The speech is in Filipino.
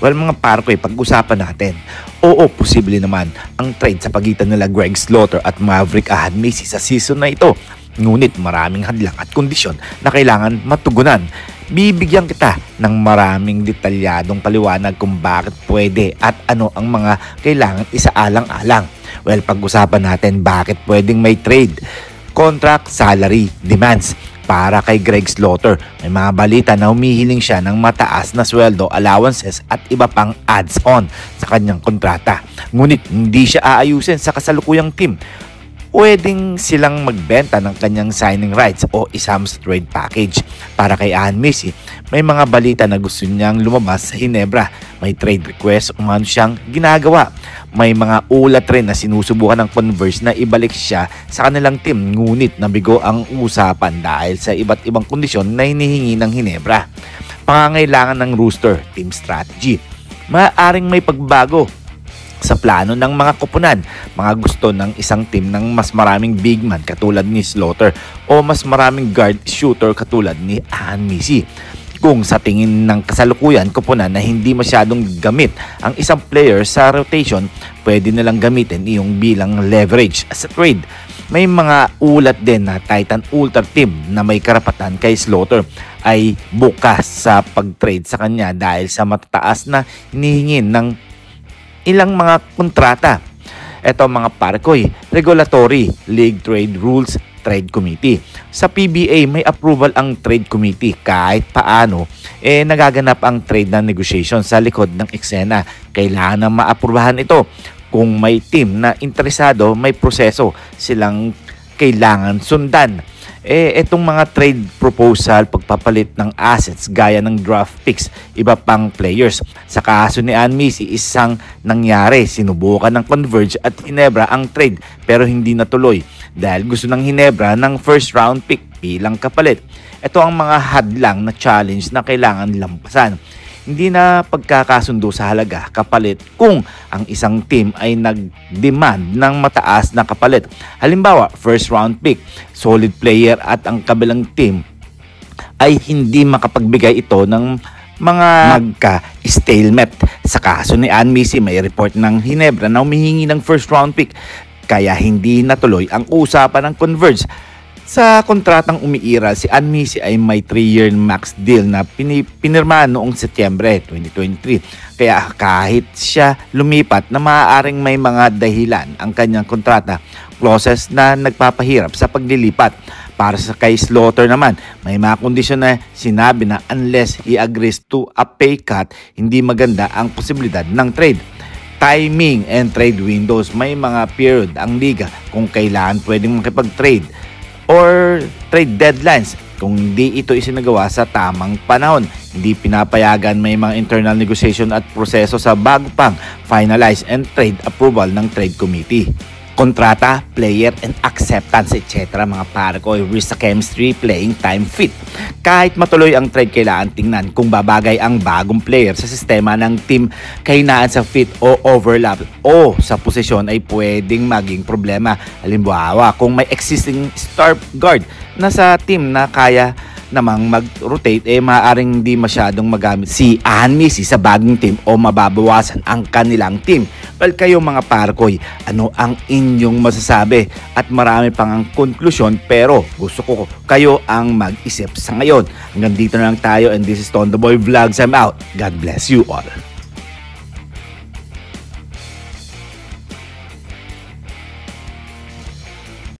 Well mga parkoy, pag-usapan natin. Oo, posible naman ang trade sa pagitan nila Greg Slaughter at Maverick Ahad-Macy sa season na ito. Ngunit maraming hadlang at kondisyon na kailangan matugunan. Bibigyan kita ng maraming detalyadong paliwanag kung bakit pwede at ano ang mga kailangan isaalang-alang. Well, pag-usapan natin bakit pwedeng may trade. Contract, salary, demands. Para kay Greg Slaughter, may mga balita na humihiling siya ng mataas na sweldo, allowances at iba pang adds-on sa kanyang kontrata. Ngunit hindi siya aayusin sa kasalukuyang team. Pwedeng silang magbenta ng kanyang signing rights o isama sa trade package. Para kay Ahad-Macy, may mga balita na gusto niyang lumabas sa Hinebra. May trade request umano siyang ginagawa. May mga ulat rin na sinusubukan ng Converse na ibalik siya sa kanilang team, ngunit nabigo ang usapan dahil sa iba't ibang kondisyon na hinihingi ng Hinebra. Pangangailangan ng Rooster, team strategy. Maaaring may pagbago sa plano ng mga koponan, mga gusto ng isang team ng mas maraming big man katulad ni Slaughter o mas maraming guard shooter katulad ni Ahad-Macy. Kung sa tingin ng kasalukuyan koponan na hindi masyadong gamit ang isang player sa rotation, pwede nilang gamitin iyong bilang leverage sa trade. May mga ulat din na Titan Ultra Team na may karapatan kay Slaughter ay bukas sa pag-trade sa kanya dahil sa matataas na hinihingin ng ilang mga kontrata. Ito mga parkoy, regulatory, league trade rules, trade committee. Sa PBA may approval ang trade committee. Kahit paano, nagaganap ang trade na negotiation sa likod ng eksena. Kailangan na maaprubahan ito. Kung may team na interesado, may proseso silang kailangan sundan. Itong mga trade proposal, pagpapalit ng assets gaya ng draft picks, iba pang players. Sa kaso ni Ahad-Macy, isang nangyari, sinubukan ng Converge at Hinebra ang trade pero hindi natuloy dahil gusto ng Hinebra ng first round pick bilang kapalit. Ito ang mga hadlang na challenge na kailangan lampasan. Hindi na pagkakasundo sa halaga kapalit kung ang isang team ay nag-demand ng mataas na kapalit. Halimbawa, first round pick, solid player at ang kabilang team ay hindi makapagbigay ito ng mga magka-stalemate. Sa kaso ni Ahad-Macy, may report ng Hinebra na humihingi ng first round pick kaya hindi natuloy ang usapan ng Converge. Sa kontratang umiiral, si Ahad-Macy ay may 3-year max deal na pinirma noong Setyembre 2023. Kaya kahit siya lumipat na maaaring may mga dahilan ang kanyang kontrata, clauses na nagpapahirap sa paglilipat. Para sa kay Slaughter naman, may mga kondisyon na sinabi na unless he agrees to a pay cut, hindi maganda ang posibilidad ng trade. Timing and trade windows, may mga period ang liga kung kailan pwedeng makipag-trade or trade deadlines. Kung hindi ito isinagawa sa tamang panahon, hindi pinapayagan, may mga internal negotiation at proseso sa bago pang finalize and trade approval ng trade committee. Kontrata, player and acceptance, etc. mga parkoy, risk sa chemistry, playing time, fit. Kahit matuloy ang trade, kailangan tingnan kung babagay ang bagong player sa sistema ng team, kahinaan sa fit o overlap o sa posisyon ay pwedeng maging problema. Halimbawa, kung may existing star guard na sa team na kaya namang mag-rotate, maaaring hindi masyadong magamit si Ahad-Macy sa bagong team o mababawasan ang kanilang team. Well, kayo mga parkoy, ano ang inyong masasabi? At marami pang ang konklusyon pero gusto ko kayo ang mag-isip sa ngayon. Hanggang dito na lang tayo and this is Tondoboy Vlogs. I'm out. God bless you all.